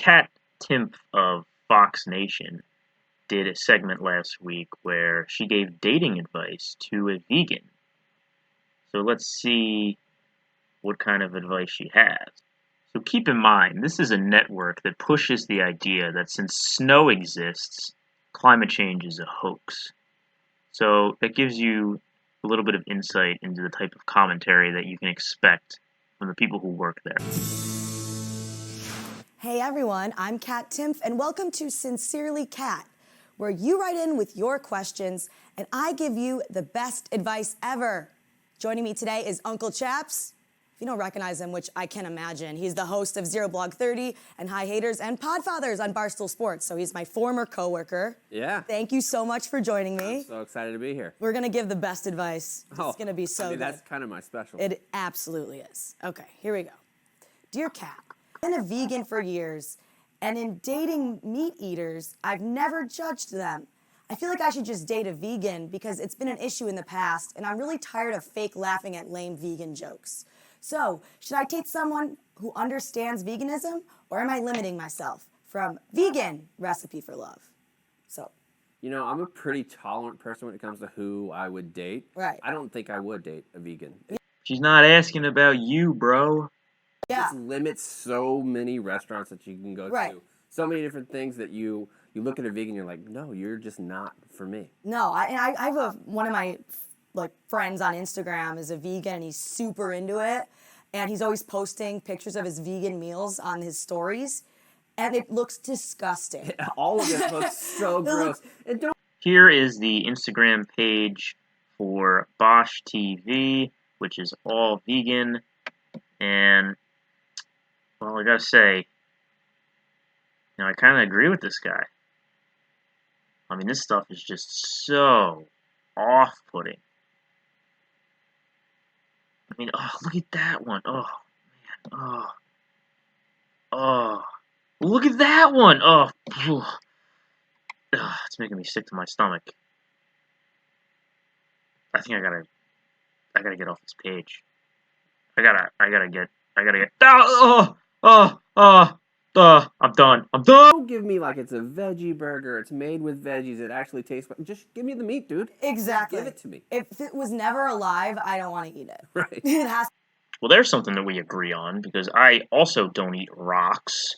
Cat Timpf of Fox Nation did a segment last week where she gave dating advice to a vegan. So let's see what kind of advice she has. So keep in mind, this is a network that pushes the idea that since snow exists, climate change is a hoax. So that gives you a little bit of insight into the type of commentary that you can expect from the people who work there. Hey everyone, I'm Cat Timpf, and welcome to Sincerely Cat, where you write in with your questions and I give you the best advice ever. Joining me today is Uncle Chaps. If you don't recognize him, which I can imagine, he's the host of Zero Blog 30 and High Haters and Podfathers on Barstool Sports, so he's my former coworker. Yeah. Thank you so much for joining me. I'm so excited to be here. We're gonna give the best advice. It's gonna be so good. That's kind of my special. It absolutely is. Okay, here we go. Dear Cat, I've been a vegan for years, and in dating meat eaters, I've never judged them. I feel like I should just date a vegan because it's been an issue in the past, and I'm really tired of fake laughing at lame vegan jokes. So, should I date someone who understands veganism, or am I limiting myself? From Vegan Recipe for Love. So. You know, I'm a pretty tolerant person when it comes to who I would date. Right. I don't think I would date a vegan. She's not asking about you, bro. Yeah. It just limits so many restaurants that you can go Right. to. So many different things that you look at a vegan, you're like, no, you're just not for me. No, I have one of my friends on Instagram is a vegan, and he's super into it, and he's always posting pictures of his vegan meals on his stories, and it looks disgusting. All of it looks so gross. And don't. Here is the Instagram page for Bosch TV, which is all vegan, and well, I gotta say, I kind of agree with this guy. I mean, this stuff is just so off-putting. I mean, oh, look at that one. Oh, man. Oh. Look at that one. Oh, phew. Ugh, it's making me sick to my stomach. I think I gotta get off this page. I gotta get. I'm done. Don't give me like it's a veggie burger, it's made with veggies, it actually tastes. Just give me the meat, dude. Exactly. Give it to me. If it was never alive, I don't want to eat it. Right. It has Well, there's something that we agree on, because I also don't eat rocks.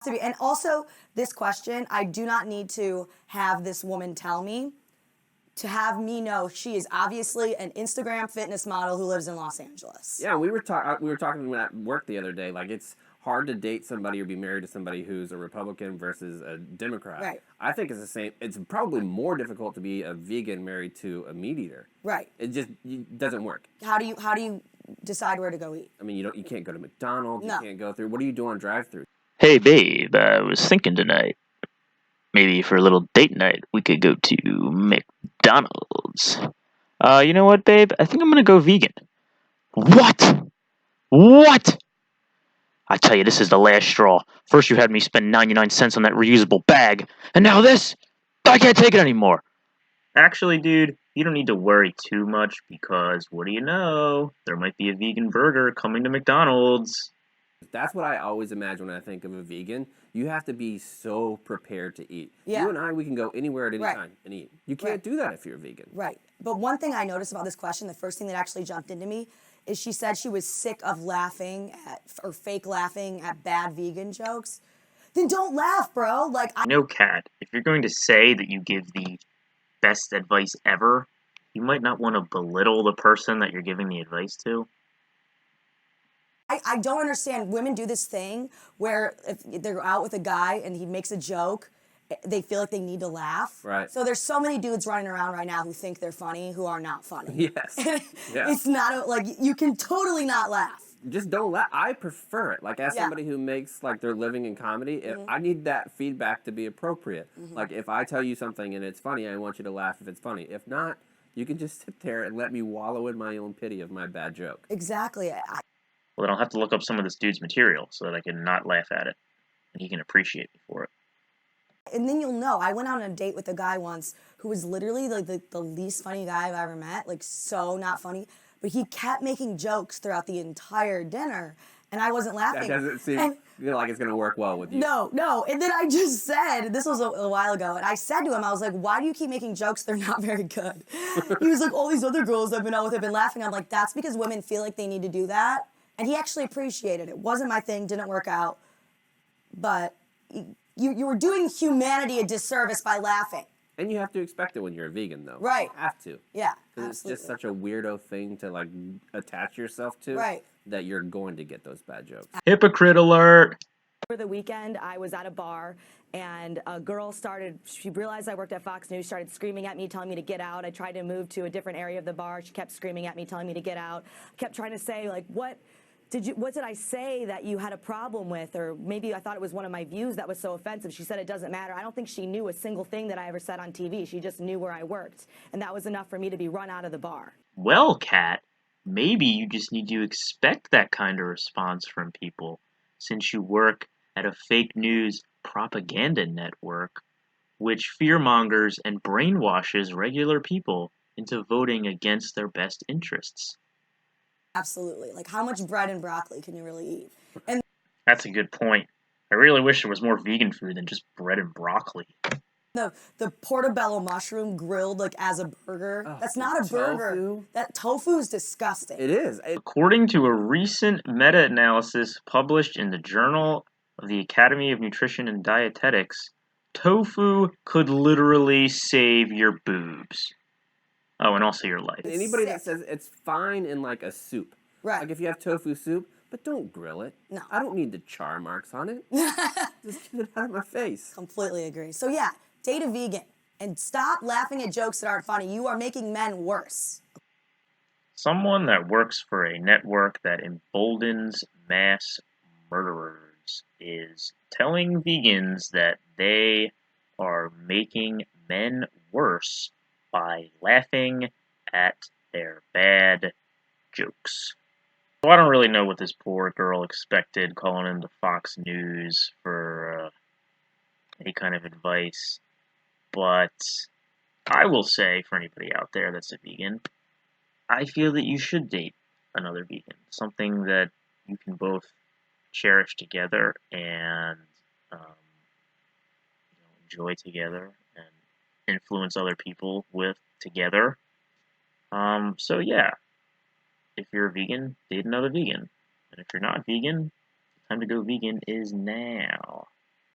to be. And also, this question, I do not need to have this woman tell me to have me know she is obviously an Instagram fitness model who lives in Los Angeles. Yeah, we were talking at work the other day. Like, it's hard to date somebody or be married to somebody who's a Republican versus a Democrat. Right. I think it's the same. It's probably more difficult to be a vegan married to a meat eater. Right. It just doesn't work. How do you decide where to go eat? I mean, you can't go to McDonald's. No. You can't go through. What do you do on drive-through? Hey, babe, I was thinking tonight, maybe for a little date night, we could go to McDonald's. You know what, babe? I think I'm gonna go vegan. What? What? I tell you, this is the last straw. First you had me spend 99 cents on that reusable bag, and now this? I can't take it anymore. Actually, dude, you don't need to worry too much, because what do you know? There might be a vegan burger coming to McDonald's. That's what I always imagine when I think of a vegan. You have to be so prepared to eat. Yeah. You and I, we can go anywhere at any Right. time and eat. You can't Right. do that if you're vegan. Right. But one thing I noticed about this question, the first thing that actually jumped into me, is she said she was sick of laughing at, or fake laughing at bad vegan jokes. Then don't laugh, bro. Like, No, Kat, if you're going to say that you give the best advice ever, you might not want to belittle the person that you're giving the advice to. I don't understand. Women do this thing where if they're out with a guy and he makes a joke, they feel like they need to laugh. Right. So there's so many dudes running around right now who think they're funny who are not funny. Yes. Yeah. It's not like you can totally not laugh. Just don't laugh. I prefer it. Like, as Yeah. somebody who makes, like, their living in comedy, I need that feedback to be appropriate. Like, if I tell you something and it's funny, I want you to laugh if it's funny. If not, you can just sit there and let me wallow in my own pity of my bad joke. Exactly. Well, then I'll have to look up some of this dude's material so that I can not laugh at it, and he can appreciate me for it. And then you'll know. I went on a date with a guy once who was literally like the least funny guy I've ever met, like so not funny. But he kept making jokes throughout the entire dinner. And I wasn't That laughing. doesn't seem And like it's going to work well with you. no. And then I just said, this was a while ago, and I said to him, I was like, why do you keep making jokes? They're not very good. He was like, all these other girls I've been out with have been laughing. I'm like, that's because women feel like they need to do that. And he actually appreciated it. It wasn't my thing, didn't work out. But you were doing humanity a disservice by laughing. And you have to expect it when you're a vegan, though. Right. You have to. Yeah, Because it's absolutely. just such a weirdo thing to, like, attach yourself to. Right. That you're going to get those bad jokes. Hypocrite alert. Over the weekend, I was at a bar, and a girl she realized I worked at Fox News, started screaming at me, telling me to get out. I tried to move to a different area of the bar. She kept screaming at me, telling me to get out. I kept trying to say, like, what did I say that you had a problem with? Or maybe I thought it was one of my views that was so offensive. She said it doesn't matter. I don't think she knew a single thing that I ever said on TV. She just knew where I worked, and that was enough for me to be run out of the bar. Well, Kat, maybe you just need to expect that kind of response from people, since you work at a fake news propaganda network, which fearmongers and brainwashes regular people into voting against their best interests. Absolutely. Like, how much bread and broccoli can you really eat? And That's a good point. I really wish there was more vegan food than just bread and broccoli. the portobello mushroom grilled like as a burger. That's not a burger. Tofu? That tofu is disgusting. It is. According to a recent meta-analysis published in the Journal of the Academy of Nutrition and Dietetics, tofu could literally save your boobs. Oh, and also your life. Anybody that sick. says it's fine in, like, a soup. Right. Like, if you have tofu soup, but don't grill it. No. I don't need the char marks on it. Just get it out of my face. Completely agree. So yeah, date a vegan and stop laughing at jokes that aren't funny. You are making men worse. Someone that works for a network that emboldens mass murderers is telling vegans that they are making men worse by laughing at their bad jokes. So I don't really know what this poor girl expected calling into Fox News for any kind of advice, but I will say for anybody out there that's a vegan, I feel that you should date another vegan, something that you can both cherish together and enjoy together and influence other people with together. So yeah, if you're a vegan, date another vegan, and if you're not vegan, the time to go vegan is now.